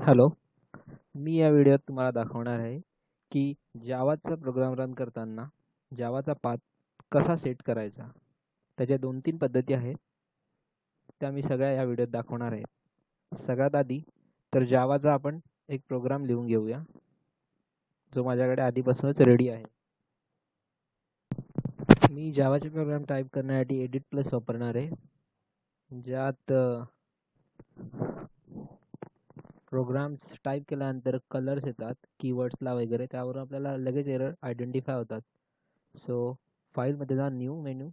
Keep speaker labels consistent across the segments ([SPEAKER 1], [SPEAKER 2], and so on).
[SPEAKER 1] Hello. मी या व्हिडिओत तुम्हाला दाखवणार आहे की जावाचा प्रोग्राम रन करताना जावाचा पाथ कसा सेट करायचा. त्याच्या 2-3 पद्धती आहेत. त्या मी सगळ्या या व्हिडिओत दाखवणार आहे. सगळ्यात आधी तर जावाचा आपण एक प्रोग्राम लिहून घेऊया, जो माझ्याकडे आधीपासूनच रेडी आहे. मी जावाचे प्रोग्राम टाईप करण्यासाठी एडिट प्लस वापरणार आहे, ज्यात प्रोग्राम्स टाईप केल्यानंतर कलर्स येतात कीवर्ड्सला वगैरे, त्यावरून आपल्याला लगेच एरर आयडेंटिफाय होतात. सो फाईलमध्ये जा, न्यू मेन्यू,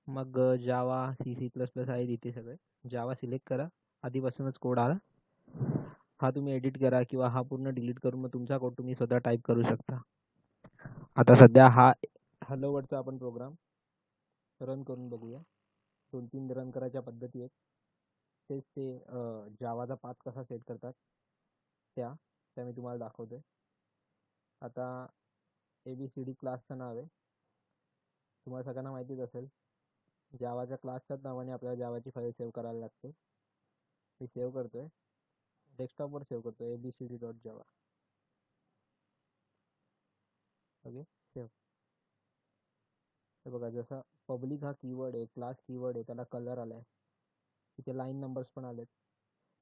[SPEAKER 1] मग जावा C++ आहे तिथे सगळे. जावा सिलेक्ट करा, आधीपासूनच कोड आला हा तुम्ही एडिट करा किंवा हा पूर्ण डिलीट करून मग तुमचा कोड तुम्ही स्वतः टाईप करू शकता. आता सध्या हा हॅलो वर्डचा आपण प्रोग्राम रन करून बघूया. 2-3 रन करायच्या पद्धती आहेत. तेच ते जावाचा पाथ कसा सेट करतात त्या मी तुम्हाला दाखवतोय. आता ABCD क्लासचं नाव आहे, तुम्हाला सगळ्यांना माहितीच असेल. जावाच्या क्लासच्याच नावाने आपल्याला जावाची फाईल सेव्ह करायला लागते. मी सेव्ह करतोय, डेस्कटॉपवर सेव्ह करतोय abcd.java. Okay, save. हे बघा, जसा पब्लिक हा कीवर्ड आहे, क्लास कीवर्ड आहे, त्याला कलर आलाय, इथे लाईन नंबर्स पण आलेत.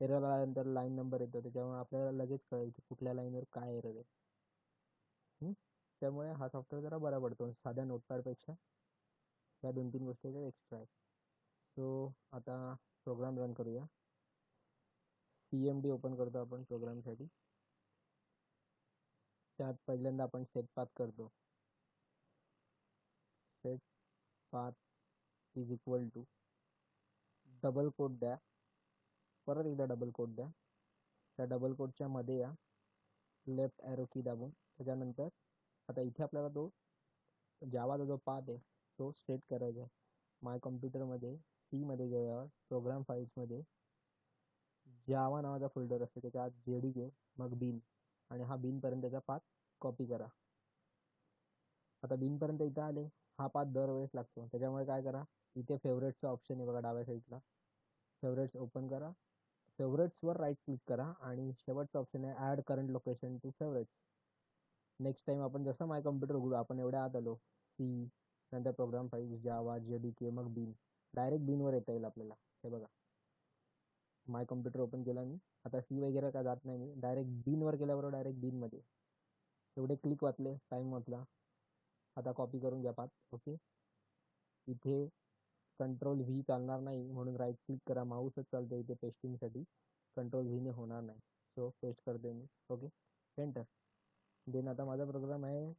[SPEAKER 1] एरर आल्यानंतर लाईन नंबर येतो, त्याच्यामुळे आपल्याला लगेच कळेल की कुठल्या लाईनवर काय एरर आहे. त्यामुळे हा सॉफ्टवेअर जरा बरा पडतो साध्या नोटपॅडपेक्षा. या 2-3 गोष्टी एक्स्ट्रा आहेत. सो आता प्रोग्राम रन करूया. CMD ओपन करतो आपण प्रोग्रामसाठी. त्यात पहिल्यांदा आपण सेट पाथ करतो. Set path is equal to double quote द्या, परत एकदा डबल कोट द्या. त्या डबल कोटच्या मध्ये या, लेफ्ट ॲरो की दाबून. त्याच्यानंतर आता इथे आपल्याला तो जावाचा जो पाथ आहे तो सेट करायचा आहे. माय कम्प्युटरमध्ये मध्ये गेल्यावर प्रोग्राम फाईल्समध्ये जावा नावाचा फोल्डर असतो, त्याच्या आत JDK, मग बिन, आणि हा बिनपर्यंतचा पाथ कॉपी करा. आता बिनपर्यंत इथं आले, हा पाथ दरवेळेस लागतो, त्याच्यामुळे काय करा, इथे फेवरेट्सचा ऑप्शन आहे बघा डाव्या साईडला, फेवरेट्स ओपन करा. फेवरेट्सवर राईट क्लिक करा आणि शेवटचा ऑप्शन आहे add current location to favourites. Next time आपण जसं माय कम्प्युटर उघडू, आपण एवढ्या आत आलो, C, नंतर प्रोग्राम फाईल्स, जावा, JDK, मग बिन, डायरेक्ट बिनवर येता येईल आपल्याला. हे बघा, माय कम्प्युटर ओपन केला मी, आता C वगैरे काय जात नाही मी, डायरेक्ट बिनवर केल्याबरोबर डायरेक्ट बिनमध्ये. एवढे क्लिक वाचले, टाईम वाचला. आता कॉपी करून घ्या पाथ. ओके, इथे Ctrl-V चालणार नाही, म्हणून राईट क्लिक करा, माऊसच चालतं इथे पेस्टिंगसाठी, Ctrl-V ने होणार नाही. सो पेस्ट करते मी. Okay, enter. देन आता माझा प्रोग्राम आहे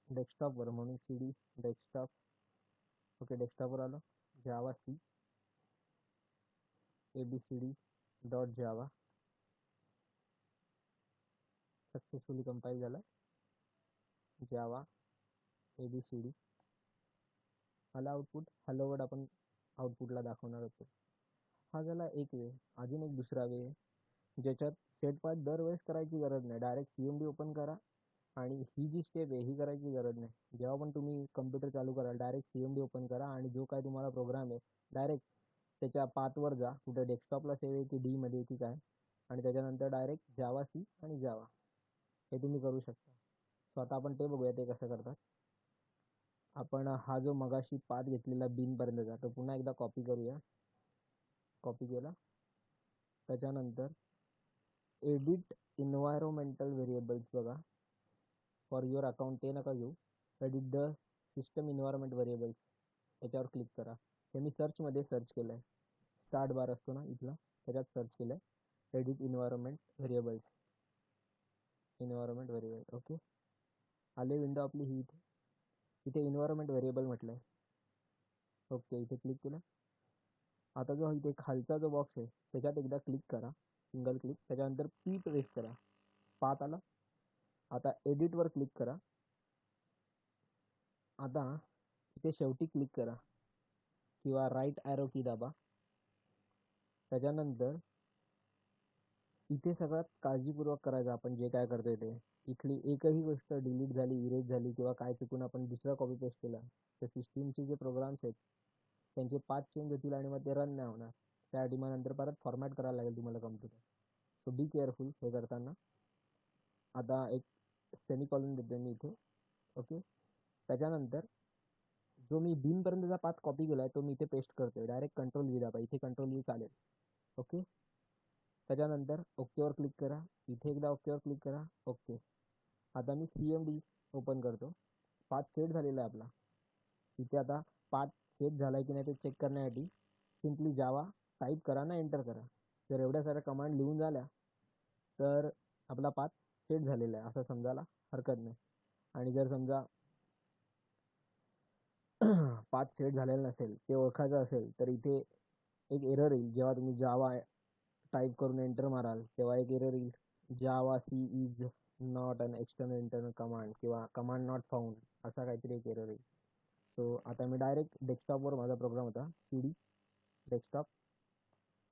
[SPEAKER 1] डेस्कटॉपवर, म्हणून CD डेस्कटॉप. ओके, डेस्कटॉपवर आलो, जावा C abcd.java सक्सेसफुली कंपाईल झाला. जावा ABCD आला आउटपुट. हॅलो वर्ड आपण आउटपुटला दाखवणार होतो. हा झाला एक वे. अजून एक दुसरा वे ज्याच्यात सेट पाथ दरवेळेस करायची गरज नाही, डायरेक्ट CMD ओपन करा आणि ही जी स्टेप आहे ही करायची गरज नाही. जेव्हा पण तुम्ही कम्प्युटर चालू कराल, डायरेक्ट CMD ओपन करा आणि जो काय तुम्हाला प्रोग्राम आहे डायरेक्ट त्याच्या पाथवर जा, कुठे डेस्कटॉपला सेव्ह आहे की मध्ये की काय, आणि त्याच्यानंतर डायरेक्ट जावा C आणि जावा हे तुम्ही करू शकता. सो आता आपण ते बघूया ते कसं करतात. आपण हा जो मगाशी पाथ घेतलेला बिनपर्यंतचा तो पुन्हा एकदा कॉपी करूया. कॉपी केला, त्याच्यानंतर एडिट इन्व्हायरोमेंटल व्हेरिएबल्स बघा, फॉर युअर अकाउंट ते नका घेऊ, edit the system environment variables याच्यावर क्लिक करा. हे मी सर्चमध्ये सर्च केलं आहे, स्टार्ट बार असतो ना इथला, त्याच्यात सर्च केलं आहे एडिट इन्व्हायरोमेंट व्हेरिएबल्स. ओके, आले विंडो आपली ही इथे इन्व्हायरोमेंट व्हेरिएबल म्हटलं आहे. ओके, इथे क्लिक केलं. आता जो इथे खालचा जो बॉक्स आहे त्याच्यात एकदा क्लिक करा, सिंगल क्लिक, त्याच्यानंतर P प्रेस करा, पाथ आला. आता एडिटवर क्लिक करा. आता इथे शेवटी क्लिक करा किंवा राईट ॲरो की दाबा. त्याच्यानंतर इथे सगळ्यात काळजीपूर्वक करायचं आपण जे काय करतोय ते, इथली एकही गोष्ट डिलीट झाली, इरेज झाली किंवा काय चुकून आपण दुसरा कॉपी पेस्ट केला तर सिस्टीमचे जे प्रोग्राम्स आहेत त्यांचे पाथ चेंज होतील आणि मग ते रन नाही होणार. त्यासाठी मग नंतर परत फॉर्मॅट करायला लागेल तुम्हाला कम्प्युटर. सो बी केअरफुल हे करताना. आता एक सेमिकॉलन देते मी इथे. ओके. त्याच्यानंतर जो मी बीमपर्यंतचा पाथ कॉपी केला आहे तो मी इथे पेस्ट करतोय. डायरेक्ट कंट्रोल व्ही दाबा. इथे कंट्रोल व्ही चालेल. ओके. त्याच्यानंतर ओकेवर क्लिक करा. इथे एकदा ओकेवर क्लिक करा. ओके. आता मी CMD ओपन करतो. पाथ सेट झालेला आहे आपला. इथे आता पाथ सेट झाला आहे की नाही ते चेक करण्यासाठी सिम्पली जावा टाईप करा ना एंटर करा. जर एवढ्या साऱ्या कमांड लिहून झाल्या तर आपला पाथ सेट झालेला आहे असं समजायला हरकत नाही. आणि जर समजा पाथ सेट झालेला नसेल, ते ओळखायचं असेल तर इथे एक एरर येईल. जेव्हा तुम्ही जावा टाईप करून एंटर माराल तेव्हा एक एरर येईल. Javac is not an external internal command किंवा कमांड नॉट फाउंड असा काहीतरी एक एरर येईल. सो आता मी डायरेक्ट डेस्कटॉपवर माझा प्रोग्राम होता CD डेस्कटॉप.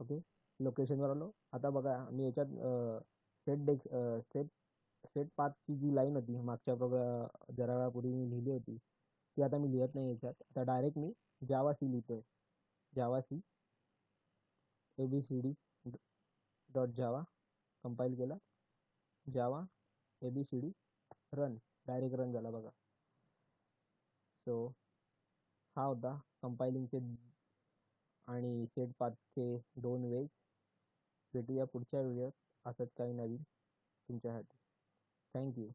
[SPEAKER 1] ओके. लोकेशनवर आलो. आता बघा मी याच्यात सेट सेट पाथची जी लाईन होती मागच्या जरा वेळापूर्वी मी लिहिली होती ती आता मी लिहित नाही याच्यात. आता डायरेक्ट मी जावा सी लिहितोय. Javac ABCD dot Java compile केला. Java ABCD run. Direct run झाला बघा. सो हा होता कंपायलिंगचे आणि सेट पाथचे 2 वेज. भेटूया पुढच्या व्हिडिओत असंच काही नवीन तुमच्यासाठी. थँक्यू.